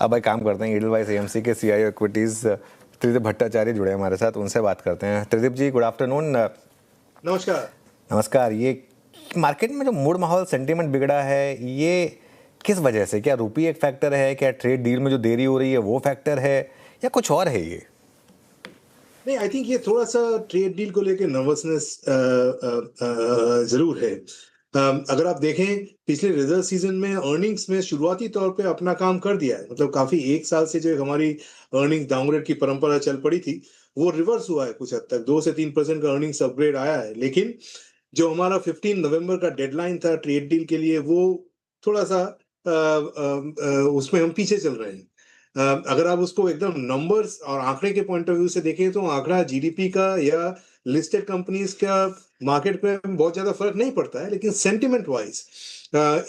अब एक काम करते हैं, एडलवाइस एएमसी के सीआईओ इक्विटीज त्रिदीप भट्टाचार्य जुड़े हैं हमारे साथ, उनसे बात करते हैं। त्रिदीप जी, गुड आफ्टरनून। नमस्कार। नमस्कार। ये मार्केट में जो मूड माहौल सेंटीमेंट बिगड़ा है, ये किस वजह से? क्या रुपये एक फैक्टर है? क्या ट्रेड डील में जो देरी हो रही है वो फैक्टर है, या कुछ और है ये? नहीं, आई थिंक ये थोड़ा सा ट्रेड डील को लेकर नर्वसनेस जरूर है। अगर आप देखें पिछले रिजल्ट सीजन में अर्निंग्स में शुरुआती तौर पे अपना काम कर दिया है। मतलब काफी एक साल से जो हमारी अर्निंग डाउनग्रेड की परंपरा चल पड़ी थी वो रिवर्स हुआ है। कुछ हद तक 2 से 3% का अर्निंग्स अपग्रेड आया है। लेकिन जो हमारा 15 नवंबर का डेडलाइन था ट्रेड डील के लिए, वो थोड़ा सा उसमें हम पीछे चल रहे हैं। अगर आप उसको एकदम नंबर्स और आंकड़े के पॉइंट ऑफ व्यू से देखें तो आंकड़ा जीडीपी का या लिस्टेड कंपनीज का मार्केट पे बहुत ज्यादा फर्क नहीं पड़ता है। लेकिन सेंटिमेंट वाइज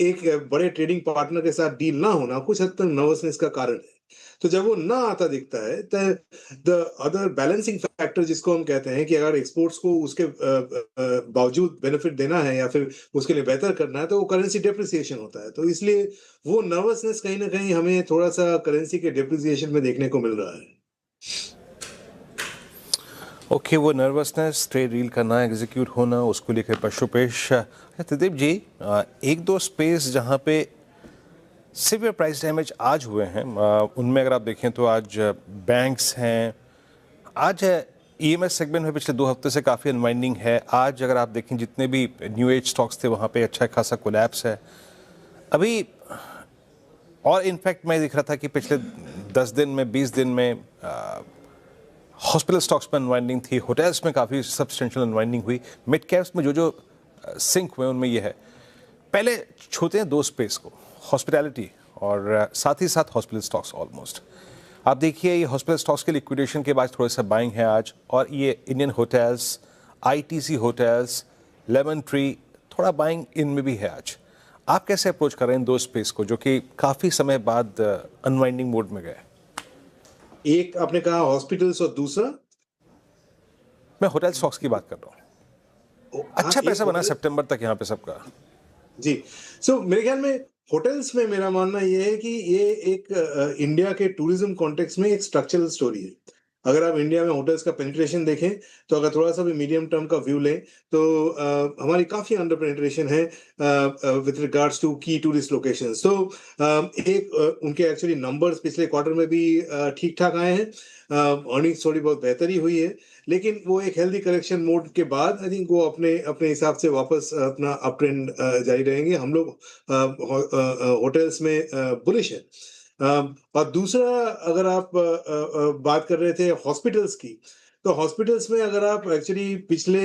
एक बड़े ट्रेडिंग पार्टनर के साथ डील ना होना कुछ हद तक नर्वसनेस का कारण है। तो जब वो ना आता दिखता है तो द अदर बैलेंसिंग फैक्टर जिसको हम कहते हैं कि अगर एक्सपोर्ट्स को उसके बावजूद बेनिफिट देना है या फिर उसके लिए बेहतर करना है तो वो करेंसी डेप्रिसिएशन होता है। तो इसलिए वो नर्वसनेस कहीं ना कहीं हमें थोड़ा सा करेंसी के डेप्रिसिएशन में देखने को मिल रहा है। ओके, वो नर्वसनेस, ट्रेड डील का ना एग्जीक्यूट होना, उसको लेकर पशुपेश। त्रिदीप जी, एक दो स्पेस जहाँ पे सिवियर प्राइस डैमेज आज हुए हैं, उनमें अगर आप देखें तो आज बैंक्स हैं, आज ईएमएस सेगमेंट में पिछले 2 हफ्ते से काफ़ी अनवाइंडिंग है। आज अगर आप देखें जितने भी न्यू एज स्टॉक्स थे वहाँ पे अच्छा खासा कोलैप्स है अभी। और इनफैक्ट मैं दिख रहा था कि पिछले 10 दिन में 20 दिन में हॉस्पिटल स्टॉक्स में अनवाइंडिंग थी, होटल्स में काफ़ी सब्सटेंशियल अनवाइंडिंग हुई, मिड कैप्स में जो सिंक हुए उनमें ये है। पहले छूते हैं दो स्पेस को, हॉस्पिटैलिटी और साथ ही साथ हॉस्पिटल स्टॉक्स। ऑलमोस्ट आप देखिए ये हॉस्पिटल स्टॉक्स के लिक्विडेशन के बाद थोड़ा सा बाइंग है आज, और ये Indian hotels, ITC hotels, lemon tree, थोड़ा बाइंग इनमें भी है आज। आप कैसे अप्रोच कर रहे हैं इन दो स्पेस को जो कि काफ़ी समय बाद अनवाइंडिंग मोड में गए? एक आपने कहा हॉस्पिटल्स और दूसरा मैं होटल स्टॉक्स की बात कर रहा हूँ। अच्छा पैसा बना सितंबर तक यहाँ पे सबका। जी। मेरे ख्याल में होटल्स में मेरा मानना ये है कि ये एक इंडिया के टूरिज्म कॉन्टेक्स्ट में एक स्ट्रक्चरल स्टोरी है। अगर आप इंडिया में होटल्स का पेनिट्रेशन देखें तो अगर थोड़ा सा भी मीडियम टर्म का व्यू लें तो हमारी काफी अंडर पेनिट्रेशन है विद रिगार्ड्स टू की टूरिस्ट लोकेशंस। तो उनके एक्चुअली नंबर्स पिछले क्वार्टर में भी ठीक ठाक आए हैं। अर्निंग्स थोड़ी बहुत बेहतरी हुई है, लेकिन वो एक हेल्दी करेक्शन मोड के बाद आई थिंक वो अपने अपने हिसाब से वापस अपना अप ट्रेंड जारी रहेंगे। हम लोग होटल्स में बुलिश है। और दूसरा, अगर आप बात कर रहे थे हॉस्पिटल्स की, तो हॉस्पिटल्स में अगर आप एक्चुअली पिछले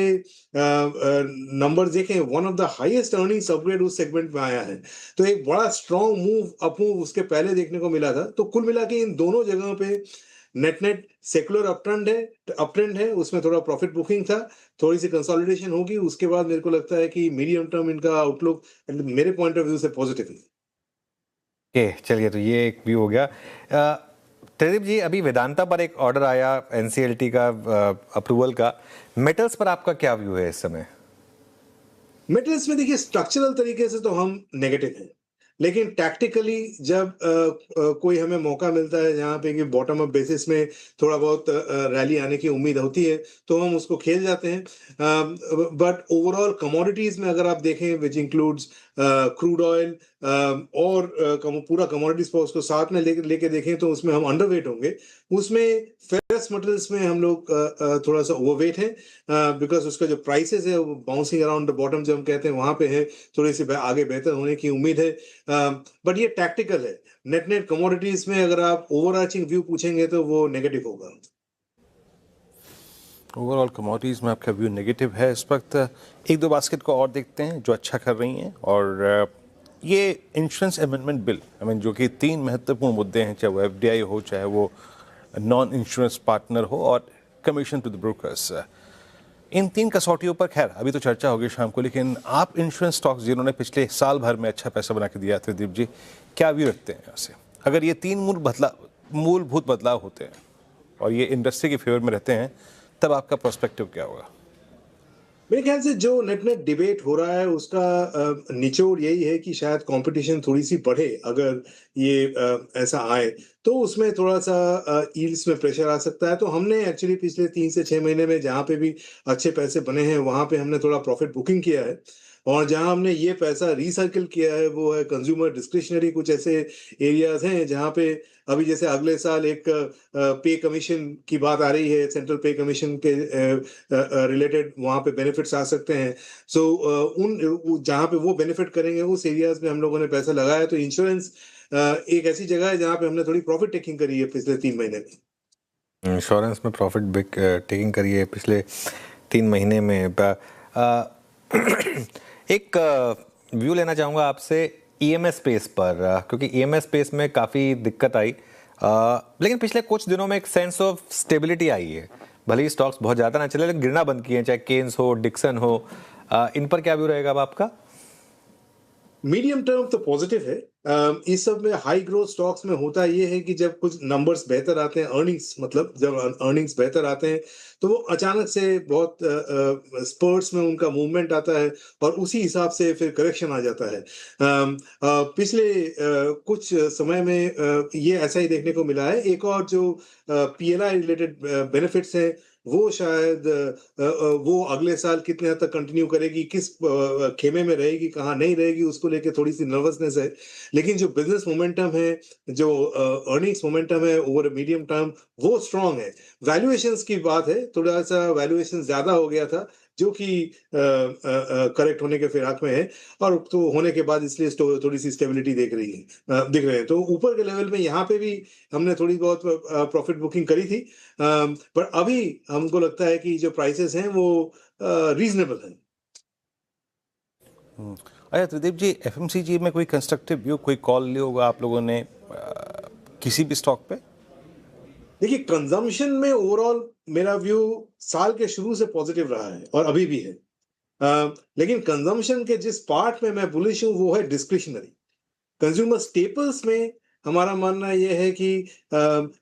नंबर देखें, one of the highest earnings upgrade उस सेगमेंट में आया है। तो एक बड़ा स्ट्रॉन्ग मूव अप मूव उसके पहले देखने को मिला था। तो कुल मिला के इन दोनों जगहों पे नेट नेट सेकुलर अपट्रेंड है। उसमें थोड़ा प्रॉफिट बुकिंग था, थोड़ी सी कंसोलिडेशन होगी, उसके बाद मेरे को लगता है कि मीडियम टर्म इनका आउटलुक मेरे पॉइंट ऑफ व्यू से पॉजिटिव है। चलिए, तो ये एक व्यू हो गया। त्रिदीप जी, अभी वेदांता पर एक ऑर्डर आया एनसीएलटी का अप्रूवल का, मेटल्स पर आपका क्या व्यू है इस समय? मेटल्स में देखिए, स्ट्रक्चरल तरीके से तो हम नेगेटिव हैं, लेकिन टैक्टिकली जब कोई हमें मौका मिलता है जहाँ पे कि बॉटम अप बेसिस में थोड़ा बहुत रैली आने की उम्मीद होती है तो हम उसको खेल जाते हैं। बट ओवरऑल कमोडिटीज में अगर आप देखें, विच इंक्लूड्स क्रूड ऑयल और पूरा कमोडिटीज पर उसको साथ में लेके देखें तो उसमें हम अंडरवेट होंगे। उसमें फेरस मेटल्स में हम लोग थोड़ा सा ओवरवेट है, बिकॉज उसका जो प्राइसेस है वो बाउंसिंग अराउंड द बॉटम जो हम कहते हैं वहां पे है, थोड़ी सी आगे बेहतर होने की उम्मीद है। बट ये टैक्टिकल है। नेट नेट कमोडिटीज में अगर आप ओवरआर्चिंग व्यू पूछेंगे तो वो नेगेटिव होगा। ओवरऑल कमोडिटीज़ में आपका व्यू नेगेटिव है इस वक्त। एक दो बास्केट को और देखते हैं जो अच्छा कर रही हैं, और ये इंश्योरेंस अमेंडमेंट बिल, जो कि 3 महत्वपूर्ण मुद्दे हैं, चाहे वो एफडीआई हो, चाहे वो नॉन इंश्योरेंस पार्टनर हो, और कमीशन टू द ब्रोकर्स। इन 3 कसौटियों पर खैर अभी तो चर्चा होगी शाम को, लेकिन आप इंश्योरेंस स्टॉक्स जिन्होंने पिछले साल भर में अच्छा पैसा बना के दिया, त्रिदीप जी, क्या व्यू रखते हैं यहाँ से? अगर ये 3 मूलभूत बदलाव होते हैं और ये इंडस्ट्री के फेवर में रहते हैं, तब आपका पर्सपेक्टिव क्या होगा? मेरे ख्याल से जो नेट नेट डिबेट हो रहा है उसका निचोड़ यही है कि शायद कंपटीशन थोड़ी सी बढ़े अगर ये ऐसा आए तो उसमें थोड़ा सा यील्ड्स में प्रेशर आ सकता है। तो हमने एक्चुअली पिछले 3 से 6 महीने में जहाँ पे भी अच्छे पैसे बने हैं वहां पे हमने थोड़ा प्रॉफिट बुकिंग किया है और जहां हमने ये पैसा रिसाइकिल किया है वो है कंज्यूमर डिस्क्रिशनरी। कुछ ऐसे एरियाज हैं जहां पे अभी जैसे अगले साल एक पे कमीशन की बात आ रही है, सेंट्रल पे कमीशन के रिलेटेड वहां पे बेनिफिट्स आ सकते हैं। सो जहां पे वो बेनिफिट करेंगे उस एरियाज में हम लोगों ने पैसा लगाया। तो इंश्योरेंस एक ऐसी जगह है जहां पे हमने थोड़ी प्रॉफिट टेकिंग करी है पिछले 3 महीने में। इंश्योरेंस में प्रॉफिट बिग टेकिंग करी है पिछले 3 महीने में। एक व्यू लेना चाहूँगा आपसे ईएमएस स्पेस पर, क्योंकि ईएमएस स्पेस में काफ़ी दिक्कत आई, लेकिन पिछले कुछ दिनों में एक सेंस ऑफ स्टेबिलिटी आई है। भले ही स्टॉक्स बहुत ज़्यादा ना चले लेकिन गिरना बंद किए हैं, चाहे केन्स हो, डिक्सन हो। इन पर क्या व्यू रहेगा अब आपका? मीडियम टर्म तो पॉजिटिव है। इस सब में हाई ग्रोथ स्टॉक्स में होता ये है कि जब कुछ नंबर्स बेहतर आते हैं, अर्निंग्स मतलब जब अर्निंग्स बेहतर आते हैं तो वो अचानक से बहुत स्पर्ट्स में उनका मूवमेंट आता है और उसी हिसाब से फिर करेक्शन आ जाता है। पिछले कुछ समय में ये ऐसा ही देखने को मिला है। एक और जो पीएलआई रिलेटेड बेनिफिट्स हैं वो शायद वो अगले साल कितने हद तक कंटिन्यू करेगी, किस खेमे में रहेगी, कहाँ नहीं रहेगी, उसको लेके थोड़ी सी नर्वसनेस है। लेकिन जो बिजनेस मोमेंटम है, जो अर्निंग्स मोमेंटम है ओवर मीडियम टर्म वो स्ट्रांग है। वैल्यूएशंस की बात है, थोड़ा सा वैल्यूएशन ज्यादा हो गया था जो कि करेक्ट होने के फिराक में है और तो होने के बाद इसलिए थोड़ी सी स्टेबिलिटी दिख रहे हैं। तो ऊपर के लेवल में यहाँ पे भी हमने थोड़ी बहुत प्रॉफिट बुकिंग करी थी, पर अभी हमको लगता है कि जो प्राइसेस हैं वो रीजनेबल हैं। अच्छा त्रिदीप जी, एफएमसीजी में कोई कंस्ट्रक्टिव व्यू, कोई कॉल लिया होगा आप लोगों ने किसी भी स्टॉक पे? देखिए, कंजम्पशन में ओवरऑल मेरा व्यू साल के शुरू से पॉजिटिव रहा है और अभी भी है। लेकिन कंजम्पशन के जिस पार्ट में मैं बुलिश हूं वो है डिस्क्रिशनरी। कंज्यूमर स्टेपल्स में हमारा मानना यह है कि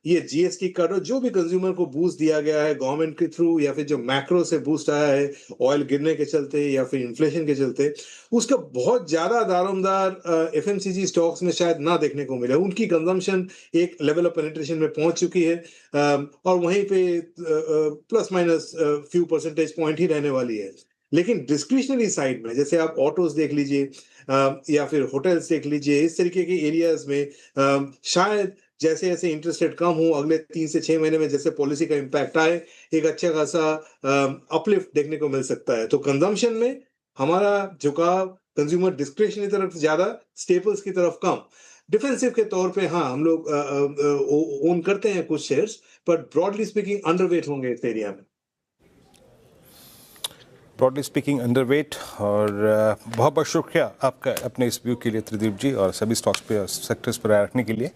ये जीएसटी कट और जो भी कंज्यूमर को बूस्ट दिया गया है गवर्नमेंट के थ्रू या फिर जो मैक्रो से बूस्ट आया है ऑयल गिरने के चलते या फिर इन्फ्लेशन के चलते, उसका बहुत ज्यादा दारोमदार एफएमसीजी स्टॉक्स में शायद ना देखने को मिले। उनकी कंजम्पशन एक लेवल ऑफ पेनिट्रेशन में पहुंच चुकी है और वहीं पे plus minus few percentage point ही रहने वाली है। लेकिन डिस्क्रिशनरी साइड में जैसे आप ऑटोज देख लीजिए या फिर होटल्स देख लीजिए, इस तरीके के एरियाज में शायद जैसे जैसे इंटरेस्ट रेट कम हो अगले 3 से 6 महीने में जैसे पॉलिसी का इम्पैक्ट आए, एक अच्छा खासा अपलिफ्ट देखने को मिल सकता है। तो कंजम्पशन में हमारा झुकाव कंज्यूमर डिस्क्रिशनरी तरफ ज्यादा, स्टेपल्स की तरफ कम। डिफेंसिव के तौर पे हाँ हम लोग ओन करते हैं कुछ शेयर्स, पर ब्रॉडली स्पीकिंग अंडरवेट होंगे इस एरिया में। Broadly speaking underweight. और बहुत बहुत शुक्रिया आपका अपने इस व्यू के लिए त्रिदीप जी, और सभी स्टॉक्स पे और सेक्टर्स पर राय रखने के लिए।